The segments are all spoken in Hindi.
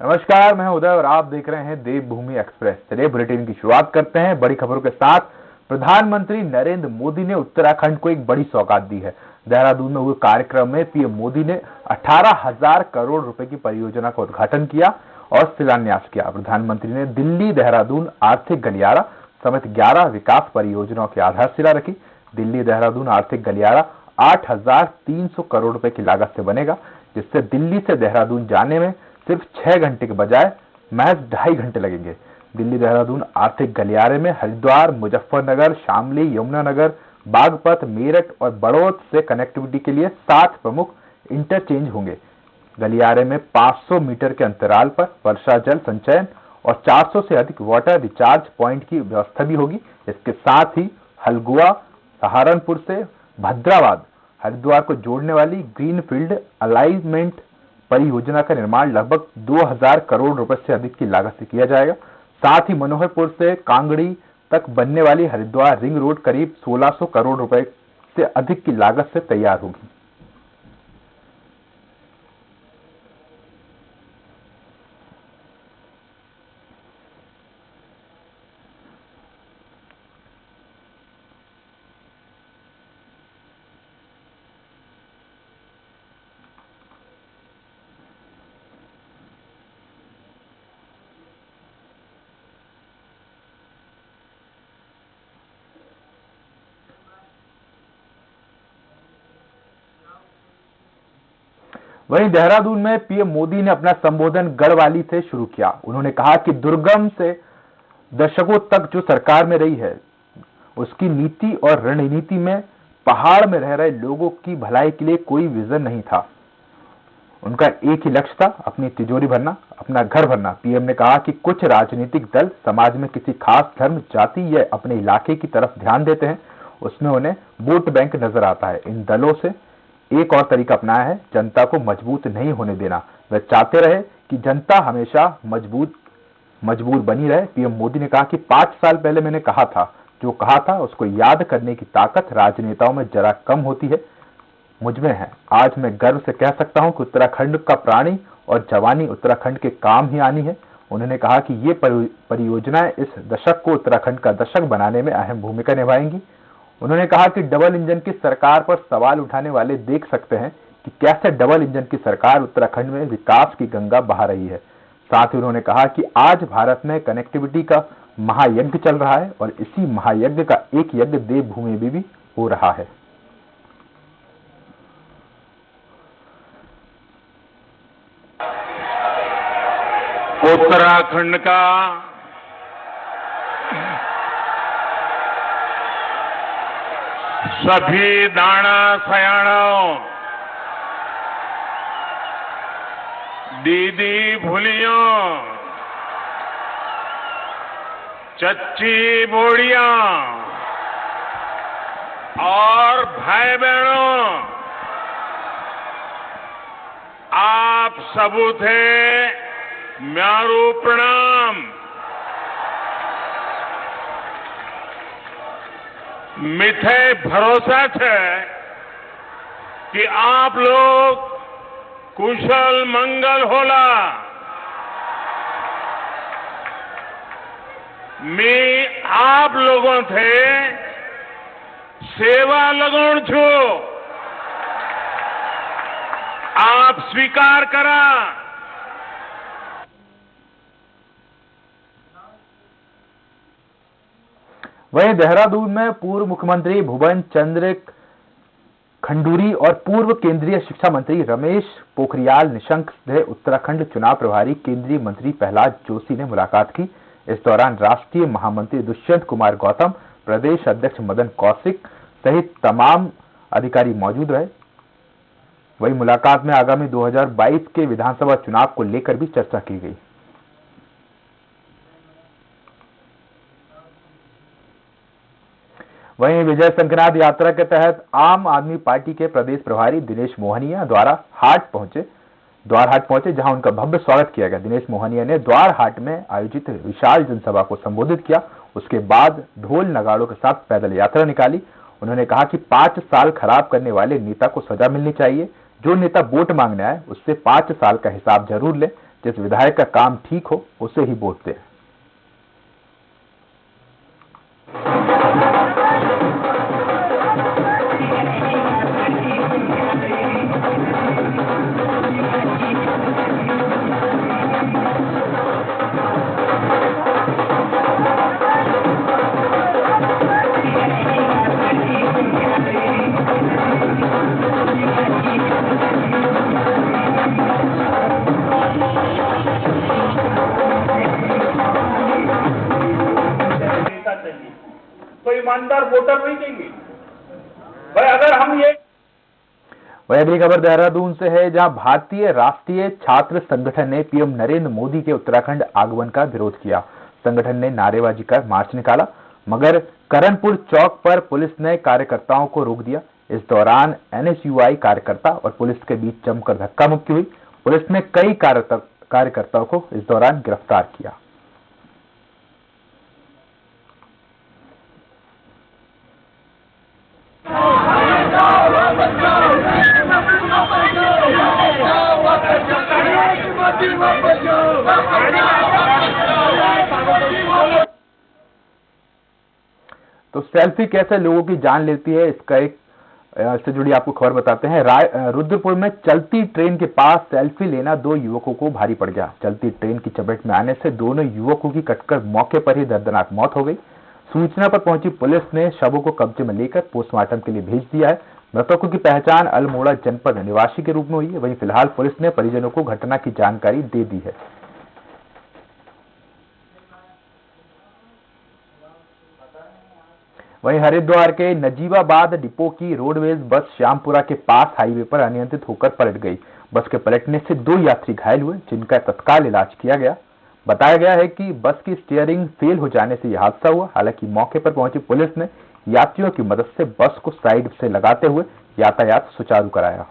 नमस्कार, मैं उदय और आप देख रहे हैं देवभूमि एक्सप्रेस। चलिए बुलेटिन की शुरुआत करते हैं बड़ी खबरों के साथ। प्रधानमंत्री नरेंद्र मोदी ने उत्तराखंड को एक बड़ी सौगात दी है। देहरादून में हुए कार्यक्रम में पीएम मोदी ने 18,000 करोड़ रुपए की परियोजना का उद्घाटन किया और शिलान्यास किया। प्रधानमंत्री ने दिल्ली देहरादून आर्थिक गलियारा समेत 11 विकास परियोजनाओं की आधारशिला रखी। दिल्ली देहरादून आर्थिक गलियारा 8,300 करोड़ रुपए की लागत से बनेगा, जिससे दिल्ली से देहरादून जाने में सिर्फ 6 घंटे के बजाय महज 2.5 घंटे लगेंगे। दिल्ली देहरादून आर्थिक गलियारे में हरिद्वार, मुजफ्फरनगर, शामली, यमुनानगर, बागपत, मेरठ और बड़ौद से कनेक्टिविटी के लिए 7 प्रमुख इंटरचेंज होंगे। गलियारे में 500 मीटर के अंतराल पर वर्षा जल संचयन और 400 से अधिक वाटर रिचार्ज पॉइंट की व्यवस्था भी होगी। इसके साथ ही हल्द्वानी, सहारनपुर से भद्रावाद, हरिद्वार को जोड़ने वाली ग्रीनफील्ड अलाइनमेंट परियोजना का निर्माण लगभग 2,000 करोड़ रुपए से अधिक की लागत से किया जाएगा। साथ ही मनोहरपुर से कांगड़ी तक बनने वाली हरिद्वार रिंग रोड करीब 1,600 करोड़ रुपए से अधिक की लागत से तैयार होगी। वहीं देहरादून में पीएम मोदी ने अपना संबोधन गढ़वाली से शुरू किया। उन्होंने कहा कि दुर्गम से दशकों तक जो सरकार में रही है, उसकी नीति और रणनीति में पहाड़ में रह रहे लोगों की भलाई के लिए कोई विजन नहीं था। उनका एक ही लक्ष्य था, अपनी तिजोरी भरना, अपना घर भरना। पीएम ने कहा कि कुछ राजनीतिक दल समाज में किसी खास धर्म, जाति या अपने इलाके की तरफ ध्यान देते हैं, उसमें उन्हें वोट बैंक नजर आता है। इन दलों से एक और तरीका अपनाया है, जनता को मजबूत नहीं होने देना। वे चाहते रहे कि जनता हमेशा मजबूर बनी रहे। पीएम मोदी ने कहा कि 5 साल पहले मैंने कहा था, जो कहा था उसको याद करने की ताकत राजनेताओं में जरा कम होती है, मुझमें है। आज मैं गर्व से कह सकता हूं कि उत्तराखंड का प्राणी और जवानी उत्तराखंड के काम ही आनी है। उन्होंने कहा कि ये परियोजनाएं इस दशक को उत्तराखंड का दशक बनाने में अहम भूमिका निभाएंगी। उन्होंने कहा कि डबल इंजन की सरकार पर सवाल उठाने वाले देख सकते हैं कि कैसे डबल इंजन की सरकार उत्तराखंड में विकास की गंगा बहा रही है। साथ ही उन्होंने कहा कि आज भारत में कनेक्टिविटी का महायज्ञ चल रहा है और इसी महायज्ञ का एक यज्ञ देवभूमि में भी हो रहा है। उत्तराखंड का सभी दाना सयाणों, दीदी भूलियों, चच्ची बोड़ियां और भाई बहनों, आप सबू थे म्यारू प्रणाम। मिथे भरोसा है कि आप लोग कुशल मंगल होला। मैं आप लोगों थे सेवा लगन छू, आप स्वीकार करा। वहीं देहरादून में पूर्व मुख्यमंत्री भुवन चंद्र खंडूरी और पूर्व केंद्रीय शिक्षा मंत्री रमेश पोखरियाल निशंक से उत्तराखंड चुनाव प्रभारी केंद्रीय मंत्री प्रहलाद जोशी ने मुलाकात की। इस दौरान राष्ट्रीय महामंत्री दुष्यंत कुमार गौतम, प्रदेश अध्यक्ष मदन कौशिक सहित तमाम अधिकारी मौजूद रहे। वहीं मुलाकात में आगामी 2022 के विधानसभा चुनाव को लेकर भी चर्चा की गई। वहीं विजय संक्रांत यात्रा के तहत आम आदमी पार्टी के प्रदेश प्रभारी दिनेश मोहनिया द्वारहाट पहुंचे, जहां उनका भव्य स्वागत किया गया। दिनेश मोहनिया ने द्वारहाट में आयोजित विशाल जनसभा को संबोधित किया। उसके बाद ढोल नगाड़ों के साथ पैदल यात्रा निकाली। उन्होंने कहा कि 5 साल खराब करने वाले नेता को सजा मिलनी चाहिए। जो नेता वोट मांगने आए उससे 5 साल का हिसाब जरूर ले। जिस विधायक का काम ठीक हो उसे ही वोट दें। कोई ईमानदार वोटर नहीं देंगे भाई। अगर हम ये वही अगली खबर देहरादून से है, जहां भारतीय राष्ट्रीय छात्र संगठन ने पीएम नरेंद्र मोदी के उत्तराखंड आगमन का विरोध किया। संगठन ने नारेबाजी कर मार्च निकाला, मगर करणपुर चौक पर पुलिस ने कार्यकर्ताओं को रोक दिया। इस दौरान एनएसयूआई कार्यकर्ता और पुलिस के बीच जमकर धक्का मुक्की हुई। पुलिस ने कई कार्यकर्ताओं को इस दौरान गिरफ्तार किया। तो सेल्फी कैसे लोगों की जान लेती है, इसका एक इससे जुड़ी आपको खबर बताते हैं। रुद्रपुर में चलती ट्रेन के पास सेल्फी लेना 2 युवकों को भारी पड़ गया। चलती ट्रेन की चपेट में आने से दोनों युवकों की कटकर मौके पर ही दर्दनाक मौत हो गई। सूचना पर पहुंची पुलिस ने शवों को कब्जे में लेकर पोस्टमार्टम के लिए भेज दिया है। मृतकों की पहचान अल्मोड़ा जनपद निवासी के रूप में हुई है। वहीं फिलहाल पुलिस ने परिजनों को घटना की जानकारी दे दी है। वहीं हरिद्वार के नजीबाबाद डिपो की रोडवेज बस श्यामपुरा के पास हाईवे पर अनियंत्रित होकर पलट गई। बस के पलटने से 2 यात्री घायल हुए, जिनका तत्काल इलाज किया गया। बताया गया है कि बस की स्टीयरिंग फेल हो जाने से यह हादसा हुआ। हालांकि मौके पर पहुंची पुलिस ने यात्रियों की मदद से बस को साइड से लगाते हुए यातायात सुचारू कराया।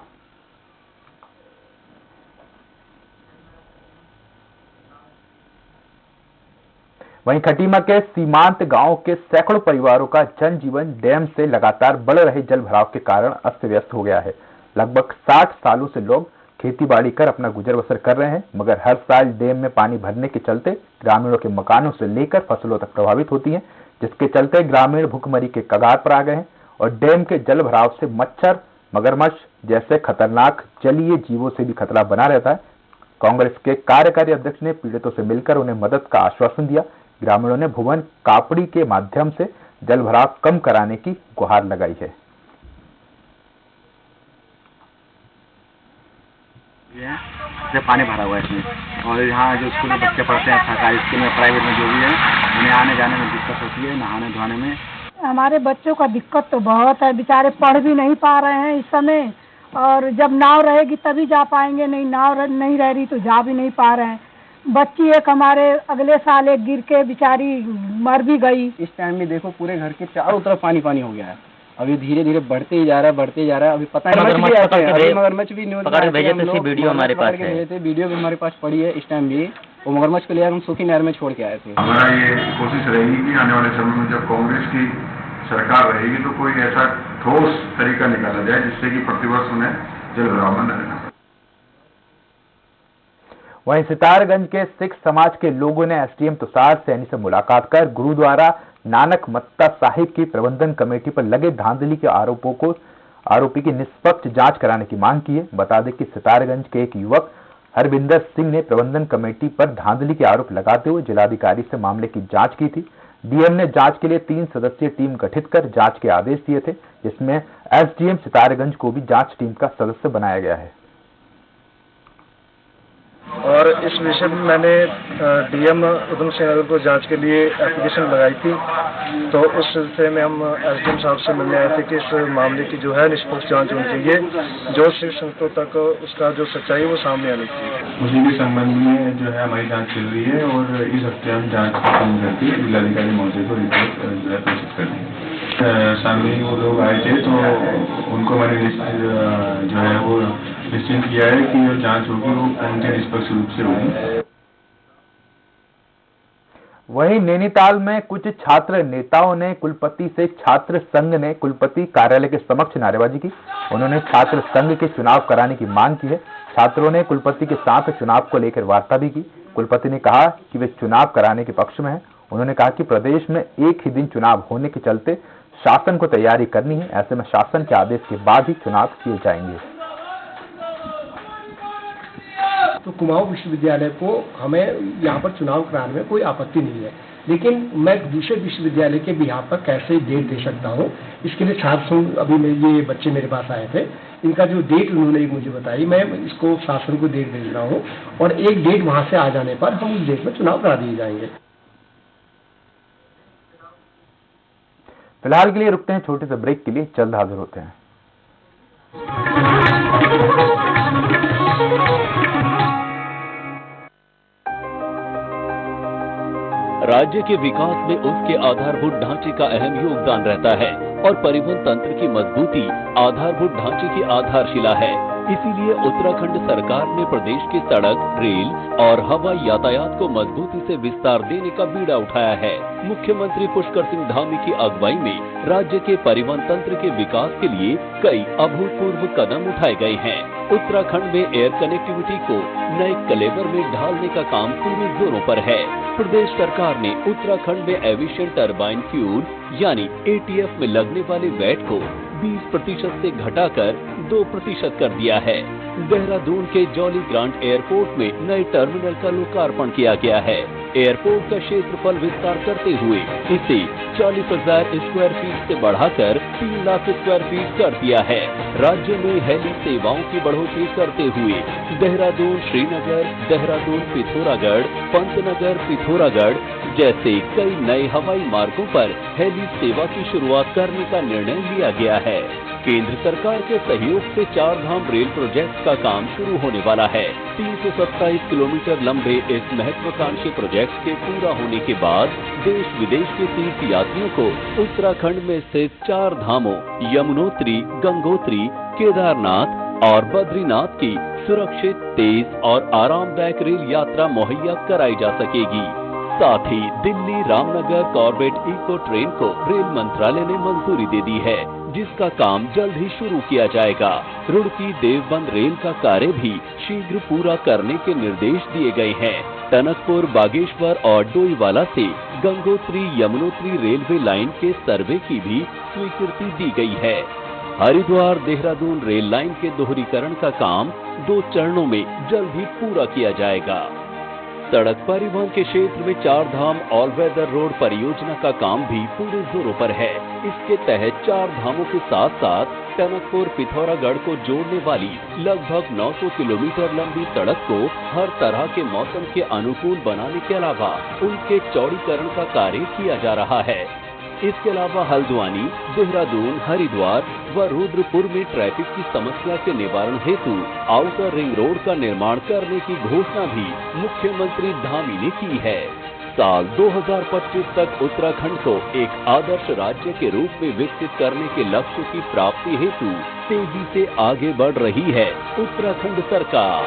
वहीं खटीमा के सीमांत गांव के सैकड़ों परिवारों का जनजीवन डैम से लगातार बढ़ रहे जल भराव के कारण अस्त व्यस्त हो गया है। लगभग 60 सालों से लोग खेती-बाड़ी कर अपना गुजर बसर कर रहे हैं, मगर हर साल डैम में पानी भरने के चलते ग्रामीणों के मकानों से लेकर फसलों तक प्रभावित होती हैं, जिसके चलते ग्रामीण भूखमरी के कगार पर आ गए हैं और डैम के जल भराव से मच्छर, मगरमच्छ जैसे खतरनाक जलीय जीवों से भी खतरा बना रहता है। कांग्रेस के कार्यकारी अध्यक्ष ने पीड़ितों से मिलकर उन्हें मदद का आश्वासन दिया। ग्रामीणों ने भुवन कापड़ी के माध्यम से जल भराव कम कराने की गुहार लगाई है। से पानी भरा हुआ है इसमें, और यहाँ जो स्कूल में बच्चे पढ़ते हैं, सरकारी स्कूल में, प्राइवेट में जो भी है, उन्हें आने जाने में दिक्कत होती है, नहाने धोने में। हमारे बच्चों का दिक्कत तो बहुत है, बेचारे पढ़ भी नहीं पा रहे हैं इस समय, और जब नाव रहेगी तभी जा पाएंगे, नहीं नाव नहीं रह रही तो जा भी नहीं पा रहे हैं। बच्ची एक हमारे अगले साल एक गिर के बेचारी मर भी गई। इस टाइम में देखो पूरे घर के चारों तरफ पानी पानी हो गया है। अभी धीरे धीरे बढ़ते ही जा रहा है। अभी पता नहीं मगरमच्छ भी पकड़ भेजे थे, वीडियो हमारे पास है, वीडियो भी हमारे पास पड़ी है। इस टाइम भी वो मगरमच्छ को लेकर हम सूखी नहर में छोड़ के आए थे। हमारा ये कोशिश रहेगी कि आने वाले समय में जब कांग्रेस की सरकार रहेगी तो कोई ऐसा ठोस तरीका निकाला जाए जिससे कि प्रतिवर्ष उन्हें जल भराव न रहना। वहीं सितारगंज के सिख समाज के लोगों ने एसडीएम तुषार सैनी से मुलाकात कर गुरुद्वारा नानक मत्ता साहिब की प्रबंधन कमेटी पर लगे धांधली के आरोपी की निष्पक्ष जांच कराने की मांग की है। बता दें कि सितारगंज के एक युवक हरविंदर सिंह ने प्रबंधन कमेटी पर धांधली के आरोप लगाते हुए जिलाधिकारी से मामले की जांच की थी। डीएम ने जांच के लिए 3 सदस्यीय टीम गठित कर जांच के आदेश दिए थे, जिसमें एसडीएम सितारगंज को भी जांच टीम का सदस्य बनाया गया है। और इस विषय में मैंने डीएम उधम सिंह नगर को जांच के लिए एप्लीकेशन लगाई थी। तो उस सिलसिले में हम एसडीएम साहब से मिलने आए थे कि इस मामले की जो है निष्पक्ष जांच होनी चाहिए, जो सिख संगठनों तक उसका जो सच्चाई है वो सामने आनी चाहिए। उसी के संबंध में जो है हमारी जांच चल रही है और इस हफ्ते हम जांच खत्म करके जिलाधिकारी महोदय को रिपोर्ट जो है प्रेषित कर देंगे। सामने वो लोग आए थे तो उनको मैंने जो है वो निश्चित किया है कि जो जांच होगी वो पूर्ण निष्पक्ष रूप से होगी। वहीं नैनीताल में कुछ छात्र नेताओं ने कुलपति से छात्र संघ ने कुलपति कार्यालय के समक्ष नारेबाजी की। उन्होंने छात्र संघ के चुनाव कराने की मांग की है। छात्रों ने कुलपति के साथ चुनाव को लेकर वार्ता भी की। कुलपति ने कहा कि वे चुनाव कराने के पक्ष में हैं। उन्होंने कहा कि प्रदेश में एक ही दिन चुनाव होने के चलते शासन को तैयारी करनी है। ऐसे में शासन के आदेश के बाद ही चुनाव किए जाएंगे। तो कुमाऊं विश्वविद्यालय को हमें यहाँ पर चुनाव कराने में कोई आपत्ति नहीं है, लेकिन मैं दूसरे विश्वविद्यालय के बिहाफ पर कैसे डेट दे सकता हूँ, इसके लिए छात्र अभी ये बच्चे मेरे पास आए थे, इनका जो डेट उन्होंने मुझे बताई, मैं इसको शासन को डेट भेज रहा हूँ और एक डेट वहाँ से आ जाने पर हम उस डेट में चुनाव करा दिए जाएंगे। फिलहाल के लिए रुकते हैं छोटे से ब्रेक के लिए, जल्द हाजिर होते हैं। राज्य के विकास में उसके आधारभूत ढांचे का अहम योगदान रहता है और परिवहन तंत्र की मजबूती आधारभूत ढांचे की आधारशिला है। इसीलिए उत्तराखंड सरकार ने प्रदेश के सड़क, रेल और हवाई यातायात को मजबूती से विस्तार देने का बीड़ा उठाया है। मुख्यमंत्री पुष्कर सिंह धामी की अगुवाई में राज्य के परिवहन तंत्र के विकास के लिए कई अभूतपूर्व कदम उठाए गए हैं। उत्तराखंड में एयर कनेक्टिविटी को नए कलेवर में ढालने का काम पूरे जोरों पर है। प्रदेश सरकार ने उत्तराखंड में एविएशन टरबाइन फ्यूल यानी ATF में लगने वाले वैट को 20% से घटाकर 2% कर दिया है। देहरादून के जॉली ग्रांट एयरपोर्ट में नए टर्मिनल का लोकार्पण किया गया है। एयरपोर्ट का क्षेत्रफल विस्तार करते हुए इसे 40,000 स्क्वायर फीट से बढ़ाकर 3 लाख स्क्वायर फीट कर दिया है। राज्य में हेली सेवाओं की बढ़ोतरी करते हुए देहरादून श्रीनगर, देहरादून पिथौरागढ़, पंतनगर पिथौरागढ़ जैसे कई नए हवाई मार्गों पर हेली सेवा की शुरुआत करने का निर्णय लिया गया है। केंद्र सरकार के सहयोग से 4 धाम रेल प्रोजेक्ट का काम शुरू होने वाला है। 327 किलोमीटर लंबे इस महत्वाकांक्षी प्रोजेक्ट के पूरा होने के बाद देश विदेश के तीर्थ यात्रियों को उत्तराखंड में स्थित 4 धामों यमुनोत्री, गंगोत्री, केदारनाथ और बद्रीनाथ की सुरक्षित, तेज और आरामदायक रेल यात्रा मुहैया कराई जा सकेगी। साथ ही Delhi Ramnagar Corbett eco train को रेल मंत्रालय ने मंजूरी दे दी है, जिसका काम जल्द ही शुरू किया जाएगा। रुड़की देवबंद रेल का कार्य भी शीघ्र पूरा करने के निर्देश दिए गए हैं। टनकपुर, बागेश्वर और डोईवाला से गंगोत्री यमुनोत्री रेलवे लाइन के सर्वे की भी स्वीकृति दी गई है। हरिद्वार देहरादून रेल लाइन के दोहरीकरण का काम 2 चरणों में जल्द ही पूरा किया जाएगा। सड़क परिवहन के क्षेत्र में 4 धाम ऑल वेदर रोड परियोजना का काम भी पूरे जोरों पर है। इसके तहत 4 धामों के साथ साथ टनकपुर पिथौरागढ़ को जोड़ने वाली लगभग 900 किलोमीटर लंबी सड़क को हर तरह के मौसम के अनुकूल बनाने के अलावा उनके चौड़ीकरण का कार्य किया जा रहा है। इसके अलावा हल्द्वानी, देहरादून, हरिद्वार व रुद्रपुर में ट्रैफिक की समस्या के निवारण हेतु आउटर रिंग रोड का निर्माण करने की घोषणा भी मुख्यमंत्री धामी ने की है। साल 2025 तक उत्तराखंड को एक आदर्श राज्य के रूप में विकसित करने के लक्ष्य की प्राप्ति हेतु तेजी से आगे बढ़ रही है उत्तराखंड सरकार।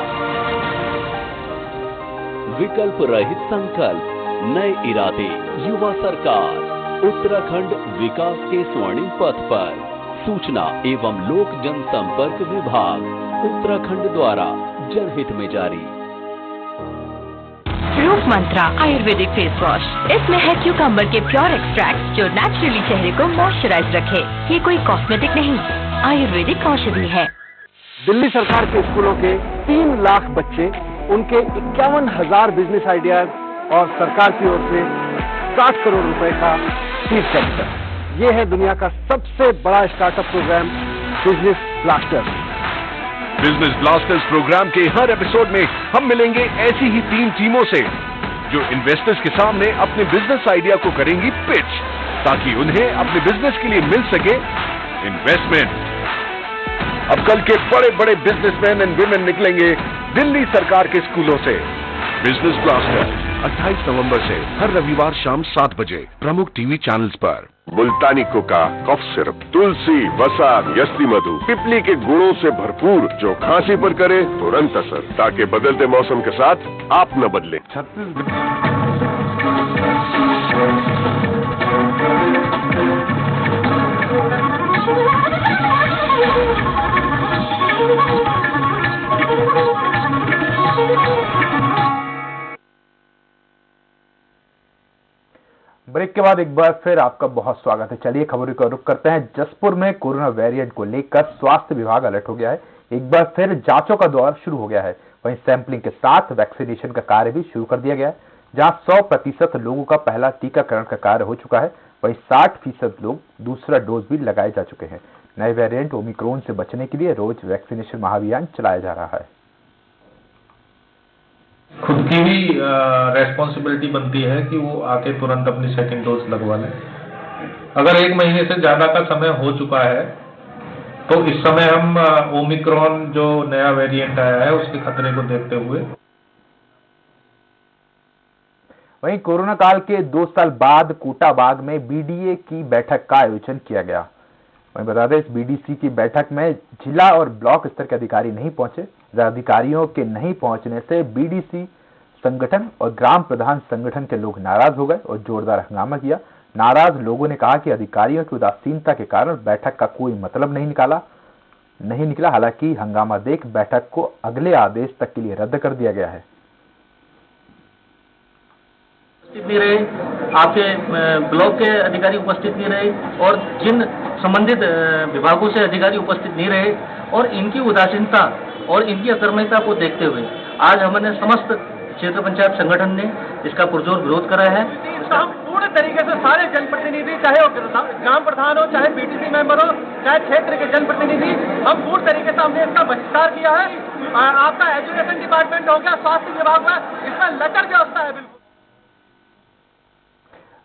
विकल्प रहित संकल्प, नए इरादे, युवा सरकार। उत्तराखंड विकास के स्वर्णिम पथ पर। सूचना एवं लोक जनसंपर्क विभाग उत्तराखंड द्वारा जनहित में जारी। रूप मंत्रा आयुर्वेदिक फेस वॉश, इसमें है क्यूकम्बर के प्योर एक्सट्रैक्ट जो नेचुरली चेहरे को मॉइस्चराइज रखे। ये कोई कॉस्मेटिक नहीं, आयुर्वेदिक औषधि है। दिल्ली सरकार के स्कूलों के 3 लाख बच्चे, उनके 51,000 बिजनेस आइडियाज और सरकार की ओर से 60 करोड़ रुपए का सीड कैपिटल। ये है दुनिया का सबसे बड़ा startup program Business Blasters. Business Blasters program के हर एपिसोड में हम मिलेंगे ऐसी ही 3 टीमों से जो इन्वेस्टर्स के सामने अपने बिजनेस आइडिया को करेंगी पिच, ताकि उन्हें अपने बिजनेस के लिए मिल सके इन्वेस्टमेंट। अब कल के बड़े बड़े बिजनेसमैन एंड विमेन निकलेंगे दिल्ली सरकार के स्कूलों से। बिजनेस ब्लास्टर 28 नवंबर से हर रविवार शाम 7 बजे प्रमुख टीवी चैनल्स पर। मुल्तानी कोका, कफ सिरप, तुलसी, वसा, यस्ती मधु, पिपली के गुणों से भरपूर जो खांसी पर करे तुरंत असर, ताकि बदलते मौसम के साथ आप न बदले। छत्तीसगढ़ ब्रेक के बाद एक बार फिर आपका बहुत स्वागत है। चलिए खबरों का रुख करते हैं। जसपुर में कोरोना वेरिएंट को लेकर स्वास्थ्य विभाग अलर्ट हो गया है। एक बार फिर जांचों का दौर शुरू हो गया है। वहीं सैंपलिंग के साथ वैक्सीनेशन का कार्य भी शुरू कर दिया गया है। जहां 100% लोगों का पहला टीकाकरण का कार्य हो चुका है, वहीं 60% लोग दूसरा डोज भी लगाए जा चुके हैं। नए वेरिएंट ओमिक्रॉन से बचने के लिए रोज वैक्सीनेशन महाअभियान चलाया जा रहा है। खुद की भी रेस्पॉन्सिबिलिटी बनती है कि वो आके तुरंत अपनी सेकंड डोज लगवा लें। अगर 1 महीने से ज्यादा का समय हो चुका है तो इस समय हम ओमिक्रॉन जो नया वेरिएंट आया है उसके खतरे को देखते हुए, वहीं कोरोना काल के 2 साल बाद कोटाबाग में बीडीए की बैठक का आयोजन किया गया। वहीं बता दें, इस बीडीसी की बैठक में जिला और ब्लॉक स्तर के अधिकारी नहीं पहुंचे। अधिकारियों के नहीं पहुंचने से बीडीसी संगठन और ग्राम प्रधान संगठन के लोग नाराज हो गए और जोरदार हंगामा किया। नाराज लोगों ने कहा कि अधिकारियों की उदासीनता के कारण बैठक का कोई मतलब नहीं निकला। हालांकि हंगामा देख बैठक को अगले आदेश तक के लिए रद्द कर दिया गया है। उपस्थित नहीं रहे, आपके ब्लॉक के अधिकारी उपस्थित नहीं रहे और जिन संबंधित विभागों से अधिकारी उपस्थित नहीं रहे और इनकी उदासीनता और इनकी अकर्मण्यता को देखते हुए आज हमने समस्त क्षेत्र पंचायत संगठन ने इसका पुरजोर विरोध करा है। हम पूर्ण तरीके से सारे जनप्रतिनिधि, चाहे वो ग्राम प्रधान हो, चाहे बीडीसी मेंबर हो, चाहे क्षेत्र के जनप्रतिनिधि, हम पूर्ण तरीके से हमने इसका बहिष्कार किया है। आपका एजुकेशन डिपार्टमेंट हो गया, स्वास्थ्य विभाग हुआ, इसमें लचर व्यवस्था है बिल्कुल।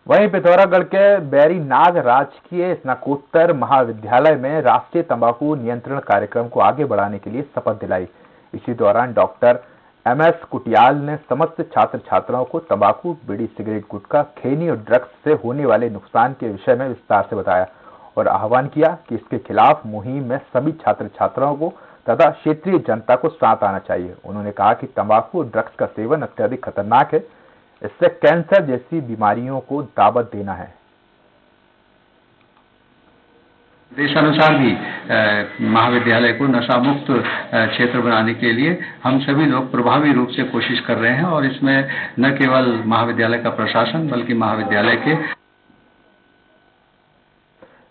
वहीं पिथौरागढ़ के बैरीनाग राजकीय स्नातकोत्तर महाविद्यालय में राष्ट्रीय तंबाकू नियंत्रण कार्यक्रम को आगे बढ़ाने के लिए शपथ दिलाई। इसी दौरान डॉक्टर MS कुटियाल ने समस्त छात्र छात्राओं को तंबाकू, बीड़ी, सिगरेट, गुटखा, खैनी और ड्रग्स से होने वाले नुकसान के विषय में विस्तार से बताया और आह्वान किया कि इसके खिलाफ मुहिम में सभी छात्र छात्राओं को तथा क्षेत्रीय जनता को साथ आना चाहिए। उन्होंने कहा कि तंबाकू और ड्रग्स का सेवन अत्यधिक खतरनाक है। इससे कैंसर जैसी बीमारियों को दावत देना है। देशानुसार भी महाविद्यालय को नशा मुक्त क्षेत्र बनाने के लिए हम सभी लोग प्रभावी रूप से कोशिश कर रहे हैं और इसमें न केवल महाविद्यालय का प्रशासन बल्कि महाविद्यालय के।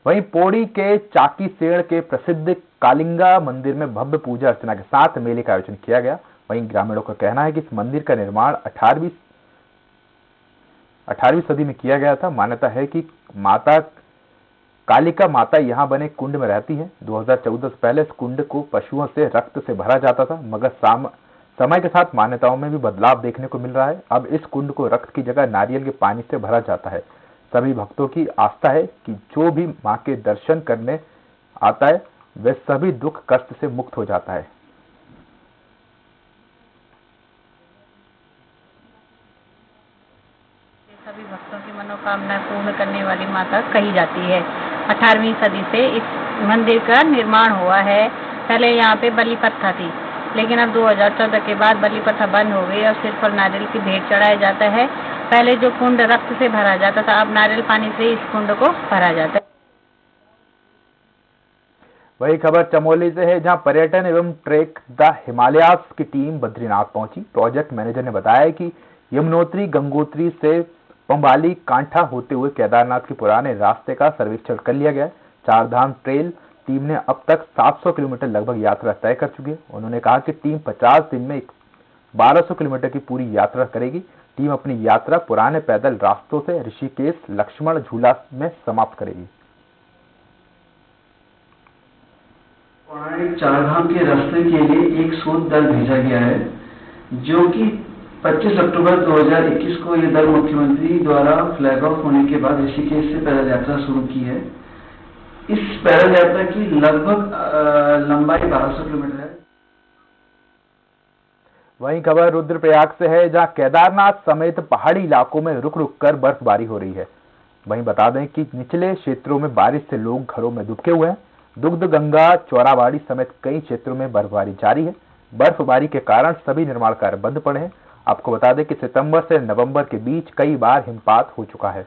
वहीं पौड़ी के चाकीसेड़ के प्रसिद्ध कालिंगा मंदिर में भव्य पूजा अर्चना के साथ मेले का आयोजन किया गया। वहीं ग्रामीणों का कहना है कि इस मंदिर का निर्माण 18वीं सदी में किया गया था। मान्यता है कि माता कालिका माता यहां बने कुंड में रहती है। 2014 से पहले इस कुंड को पशुओं से रक्त से भरा जाता था, मगर समय के साथ मान्यताओं में भी बदलाव देखने को मिल रहा है। अब इस कुंड को रक्त की जगह नारियल के पानी से भरा जाता है। सभी भक्तों की आस्था है कि जो भी मां के दर्शन करने आता है वह सभी दुख कष्ट से मुक्त हो जाता है। सभी भक्तों की मनोकामना पूर्ण करने वाली माता कही जाती है। 18वीं सदी से इस मंदिर का निर्माण हुआ है। पहले यहाँ पे बलि प्रथा थी, लेकिन अब 2014 के बाद बलि प्रथा बंद हो गई और सिर्फ और नारियल की भेंट चढ़ाया जाता है। पहले जो कुंड रक्त से भरा जाता था, अब नारियल पानी से इस कुंड को भरा जाता है। वही खबर चमोली से है, जहां पर्यटन एवं ट्रेक द हिमालयास की टीम बद्रीनाथ पहुंची। प्रोजेक्ट मैनेजर ने बताया कि यमुनोत्री गंगोत्री से पंबाली कांठा होते हुए केदारनाथ के पुराने रास्ते का सर्वेक्षण कर लिया गया। चारधाम ट्रेल टीम ने अब तक 700 किलोमीटर लगभग यात्रा तय कर चुकी है। उन्होंने कहा कि टीम 50 दिन में 1200 किलोमीटर की पूरी यात्रा करेगी। टीम अपनी यात्रा पुराने पैदल रास्तों से ऋषिकेश लक्ष्मण झूला में समाप्त करेगी। पौराणिक चारधाम के रास्ते के लिए एक शोध दल भेजा गया है, जो कि 25 अक्टूबर 2021 को ये दल मुख्यमंत्री द्वारा फ्लैग ऑफ होने के बाद ऋषिकेश से पैदल यात्रा शुरू की है। इस पैदल यात्रा की लगभग लंबाई 1200 किलोमीटर है। वहीं खबर रुद्रप्रयाग से है, जहां केदारनाथ समेत पहाड़ी इलाकों में रुक रुक कर बर्फबारी हो रही है। वहीं बता दें कि निचले क्षेत्रों में बारिश से लोग घरों में दुबके हुए हैं। दुग्ध गंगा, चौराबाड़ी समेत कई क्षेत्रों में बर्फबारी जारी है। बर्फबारी के कारण सभी निर्माण कार्य बंद पड़े हैं। आपको बता दें कि सितंबर से नवंबर के बीच कई बार हिमपात हो चुका है।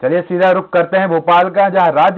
चलिए सीधा रुख करते हैं भोपाल का, जहां राज्य